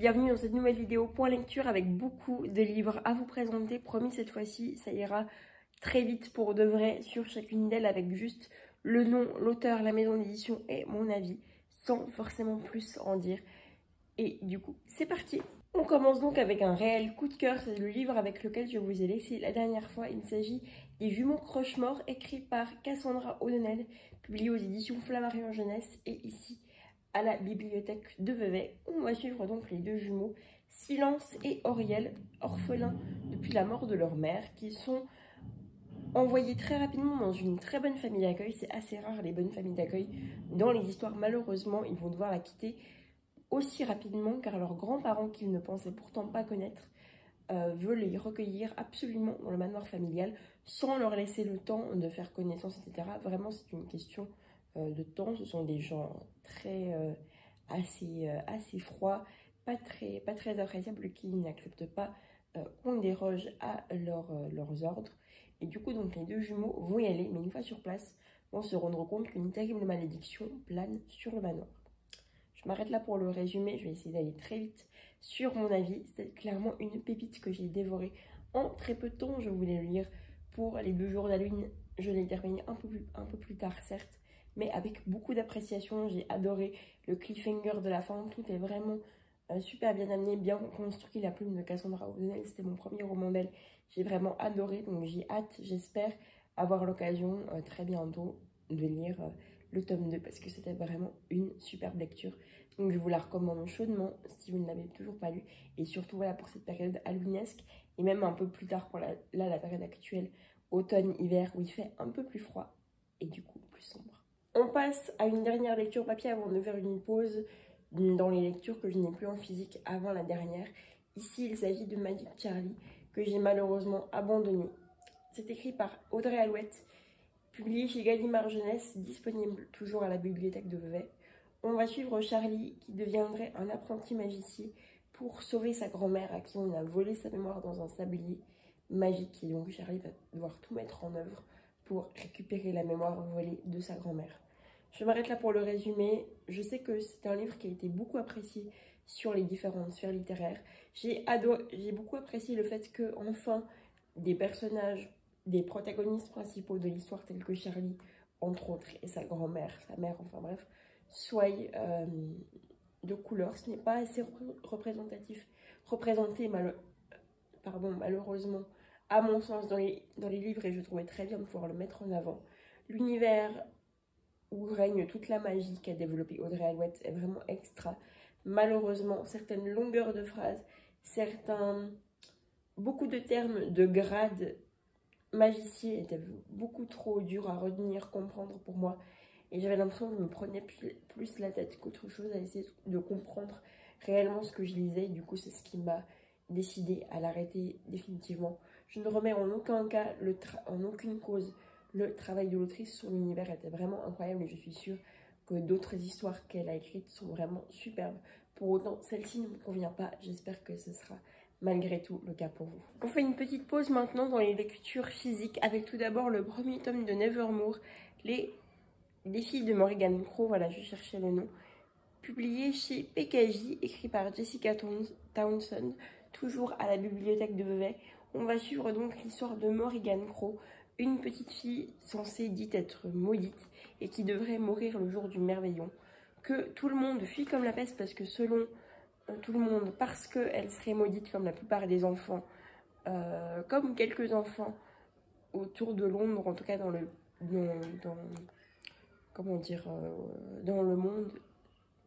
bienvenue dans cette nouvelle vidéo point lecture avec beaucoup de livres à vous présenter. Promis, cette fois-ci, ça ira très vite pour de vrai sur chacune d'elles avec juste le nom, l'auteur, la maison d'édition et mon avis, sans forcément plus en dire. Et du coup, c'est parti! On commence donc avec un réel coup de cœur, c'est le livre avec lequel je vous ai laissé la dernière fois. Il s'agit des Jumeaux Croche-Mort, écrit par Cassandra O'Donnell, publié aux éditions Flammarion Jeunesse et ici à la bibliothèque de Vevey. On va suivre donc les deux jumeaux, Silence et Auriel, orphelins depuis la mort de leur mère, qui sont envoyés très rapidement dans une très bonne famille d'accueil. C'est assez rare les bonnes familles d'accueil dans les histoires. Malheureusement, ils vont devoir la quitter aussi rapidement car leurs grands-parents, qu'ils ne pensaient pourtant pas connaître, veulent les recueillir absolument dans le manoir familial sans leur laisser le temps de faire connaissance, etc. Vraiment, c'est une question de temps. Ce sont des gens très assez froids, pas très appréciables, qui n'acceptent pas qu'on déroge à leurs ordres. Et du coup, donc les deux jumeaux vont y aller, mais une fois sur place, vont se rendre compte qu'une terrible malédiction plane sur le manoir. Je m'arrête là pour le résumé, je vais essayer d'aller très vite sur mon avis. C'est clairement une pépite que j'ai dévorée en très peu de temps. Je voulais le lire pour les 2 jours d'Halloween. Je l'ai terminé un peu plus tard, certes, mais avec beaucoup d'appréciation. J'ai adoré le cliffhanger de la fin. Tout est vraiment super bien amené, bien construit. La plume de Cassandra O'Donnell, c'était mon premier roman d'elle. J'ai vraiment adoré, donc j'ai hâte, j'espère avoir l'occasion très bientôt de lire le tome 2 parce que c'était vraiment une superbe lecture. Donc je vous la recommande chaudement si vous ne l'avez toujours pas lu. Et surtout voilà, pour cette période halloweenesque et même un peu plus tard pour la période actuelle, automne-hiver, où il fait un peu plus froid et du coup plus sombre. On passe à une dernière lecture papier avant de faire une pause dans les lectures que je n'ai plus en physique avant la dernière. Ici il s'agit de Magic Charlie que j'ai malheureusement abandonné. C'est écrit par Audrey Alouette, publié chez Gallimard Jeunesse, disponible toujours à la bibliothèque de Vevey. On va suivre Charlie qui deviendrait un apprenti magicien pour sauver sa grand-mère à qui on a volé sa mémoire dans un sablier magique. Et donc Charlie va devoir tout mettre en œuvre pour récupérer la mémoire volée de sa grand-mère. Je m'arrête là pour le résumé. Je sais que c'est un livre qui a été beaucoup apprécié sur les différentes sphères littéraires. J'ai beaucoup apprécié le fait que enfin des personnages, des protagonistes principaux de l'histoire tels que Charlie, entre autres, et sa grand-mère, sa mère, enfin bref, soient de couleur. Ce n'est pas assez représenté malheureusement, à mon sens, dans les livres, et je trouvais très bien de pouvoir le mettre en avant. L'univers où règne toute la magie qu'a développée Audrey Alouette est vraiment extra. Malheureusement, certaines longueurs de phrases, beaucoup de termes de grade magicien étaient beaucoup trop durs à retenir, comprendre pour moi. Et j'avais l'impression que je me prenais plus la tête qu'autre chose à essayer de comprendre réellement ce que je lisais. Et du coup, c'est ce qui m'a décidé à l'arrêter définitivement. Je ne remets en aucun cas, en aucune cause, le travail de l'autrice. Son univers était vraiment incroyable et je suis sûre que d'autres histoires qu'elle a écrites sont vraiment superbes. Pour autant, celle-ci ne me convient pas. J'espère que ce sera malgré tout le cas pour vous. On fait une petite pause maintenant dans les lectures physiques avec tout d'abord le premier tome de Nevermore, les filles de Morrigan Crow, voilà, je cherchais le nom, publié chez PKJ, écrit par Jessica Townsend, toujours à la bibliothèque de Vevey. On va suivre donc l'histoire de Morrigan Crow, une petite fille censée dite être maudite et qui devrait mourir le jour du merveillon, que tout le monde fuit comme la peste parce que selon tout le monde, parce qu'elle serait maudite comme la plupart des enfants, comme quelques enfants autour de Londres, en tout cas dans le monde,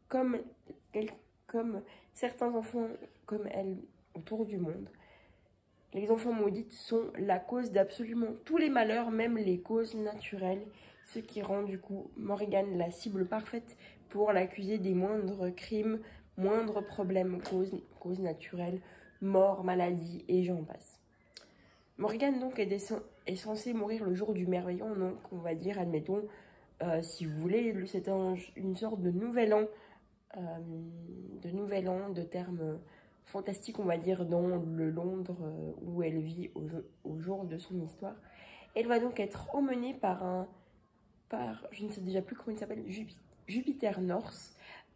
comme certains enfants comme elle autour du monde. Les enfants maudites sont la cause d'absolument tous les malheurs, même les causes naturelles, ce qui rend du coup Morrigan la cible parfaite pour l'accuser des moindres crimes, moindres problèmes, causes naturelles, mort, maladie et j'en passe. Morrigan donc est censée mourir le jour du merveillon, donc on va dire, admettons, si vous voulez, c'est une sorte de nouvel an, de termes fantastiques, on va dire, dans le Londres où elle vit au jour de son histoire. Elle va donc être emmenée par je ne sais déjà plus comment il s'appelle, Jupiter North,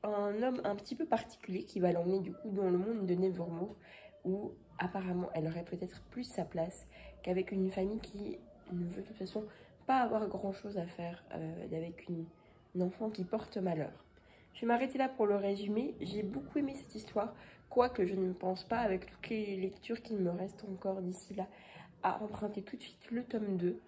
un homme un petit peu particulier qui va l'emmener du coup dans le monde de Nevermore, où apparemment elle aurait peut-être plus sa place qu'avec une famille qui ne veut de toute façon pas avoir grand chose à faire avec une enfant qui porte malheur. Je vais m'arrêter là pour le résumé. J'ai beaucoup aimé cette histoire, quoique je ne pense pas, avec toutes les lectures qu'il me reste encore d'ici là, à emprunter tout de suite le tome 2.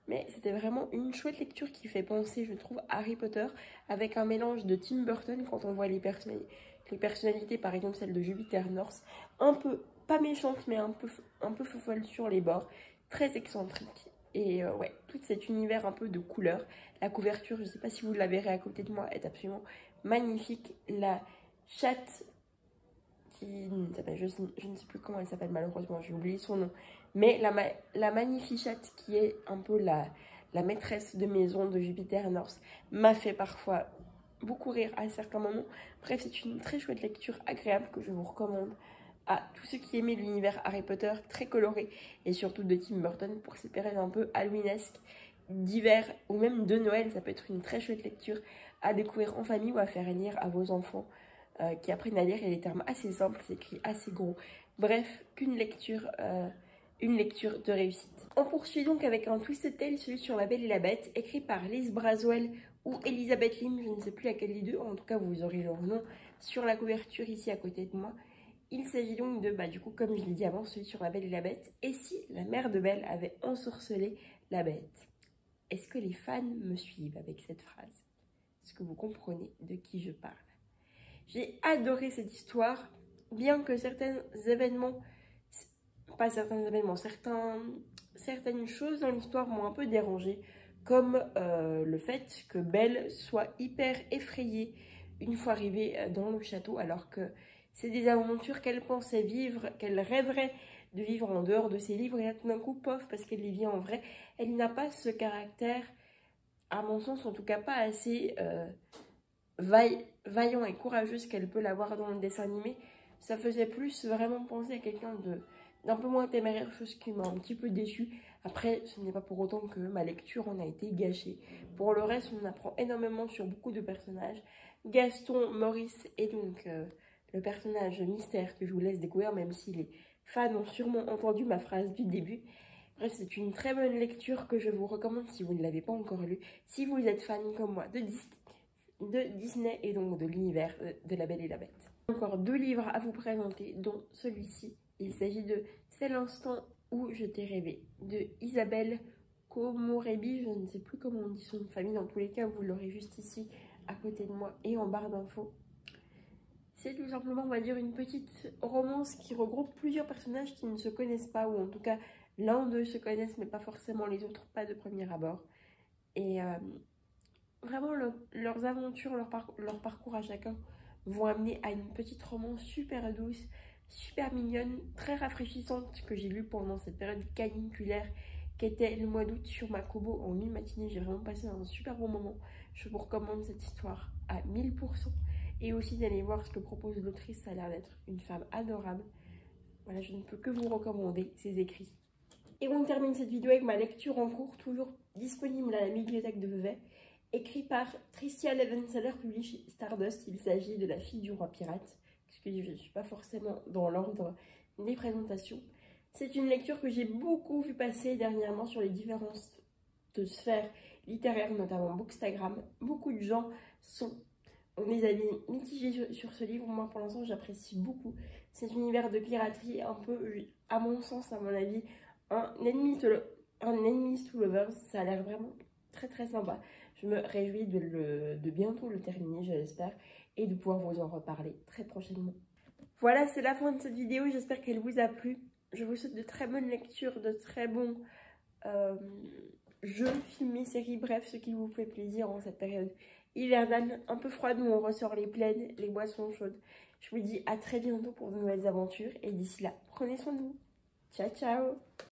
Mais c'était vraiment une chouette lecture qui fait penser, je trouve, à Harry Potter, avec un mélange de Tim Burton quand on voit les personnalités, par exemple celle de Jupiter North, un peu, pas méchante, mais un peu folle sur les bords, très excentrique. Et ouais, tout cet univers un peu de couleurs. La couverture, je ne sais pas si vous la verrez à côté de moi, est absolument magnifique. La chatte qui s'appelle, je ne sais plus comment elle s'appelle malheureusement, j'ai oublié son nom. Mais la magnifique chatte qui est un peu la maîtresse de maison de Jupiter North m'a fait parfois beaucoup rire à certains moments. Bref, c'est une très chouette lecture agréable que je vous recommande à tous ceux qui aimaient l'univers Harry Potter très coloré et surtout de Tim Burton pour ces périodes un peu halloweenesques d'hiver ou même de Noël. Ça peut être une très chouette lecture à découvrir en famille ou à faire lire à vos enfants qui apprennent à lire. Il y a des termes assez simples, c'est écrit assez gros. Bref, une lecture de réussite. On poursuit donc avec un Twisted Tale, celui sur La Belle et la Bête, écrit par Liz Braswell ou Elizabeth Lim, je ne sais plus laquelle des deux, en tout cas vous aurez leur nom sur la couverture ici à côté de moi. Il s'agit donc de, du coup, comme je l'ai dit avant, celui sur La Belle et la Bête. Et si la mère de Belle avait ensorcelé la bête? Est-ce que les fans me suivent avec cette phrase? Est-ce que vous comprenez de qui je parle? J'ai adoré cette histoire, bien que certaines choses dans l'histoire m'ont un peu dérangée, comme le fait que Belle soit hyper effrayée une fois arrivée dans le château, alors que c'est des aventures qu'elle pensait vivre, qu'elle rêverait de vivre en dehors de ses livres, et là tout d'un coup, pof, parce qu'elle les vit en vrai, elle n'a pas ce caractère, à mon sens en tout cas pas assez vaillant et courageuse qu'elle peut l'avoir dans le dessin animé. Ça faisait plus vraiment penser à quelqu'un d'un peu moins téméraire, chose qui m'a un petit peu déçue. Après, ce n'est pas pour autant que ma lecture en a été gâchée. Pour le reste, on apprend énormément sur beaucoup de personnages. Gaston, Maurice et donc le personnage mystère que je vous laisse découvrir, même si les fans ont sûrement entendu ma phrase du début. Bref, c'est une très bonne lecture que je vous recommande si vous ne l'avez pas encore lue. Si vous êtes fan comme moi de Disney et donc de l'univers de La Belle et la Bête. Encore 2 livres à vous présenter, dont celui-ci. Il s'agit de C'est l'instant où je t'ai rêvé, de Isabelle Komorebi. Je ne sais plus comment on dit son nom de famille, dans tous les cas vous l'aurez juste ici à côté de moi et en barre d'infos. C'est tout simplement, on va dire, une petite romance qui regroupe plusieurs personnages qui ne se connaissent pas, ou en tout cas l'un d'eux se connaissent mais pas forcément les autres, pas de premier abord. Et vraiment leurs aventures, leur parcours à chacun vont amener à une petite romance super douce, super mignonne, très rafraîchissante que j'ai lue pendant cette période caniculaire qu'était le mois d'août sur ma Kobo en une matinée. J'ai vraiment passé un super bon moment. Je vous recommande cette histoire à 1000%. Et aussi d'aller voir ce que propose l'autrice, ça a l'air d'être une femme adorable. Voilà, je ne peux que vous recommander ses écrits. Et on termine cette vidéo avec ma lecture en cours, toujours disponible à la bibliothèque de Vevey, écrit par Tricia Levenseller, publié chez Stardust. Il s'agit de La fille du roi pirate, puisque je ne suis pas forcément dans l'ordre des présentations. C'est une lecture que j'ai beaucoup vu passer dernièrement sur les différentes sphères littéraires, notamment Bookstagram. Beaucoup de gens ont des avis mitigés sur ce livre. Moi, pour l'instant, j'apprécie beaucoup cet univers de piraterie, un peu, à mon sens, à mon avis, un enemies to lovers. Ça a l'air vraiment très très sympa. Je me réjouis de bientôt le terminer, je l'espère, et de pouvoir vous en reparler très prochainement. Voilà, c'est la fin de cette vidéo. J'espère qu'elle vous a plu. Je vous souhaite de très bonnes lectures, de très bons jeux, films, séries, bref, ce qui vous fait plaisir en cette période hivernale, un peu froide où on ressort les plaines, les boissons chaudes. Je vous dis à très bientôt pour de nouvelles aventures et d'ici là, prenez soin de vous. Ciao, ciao!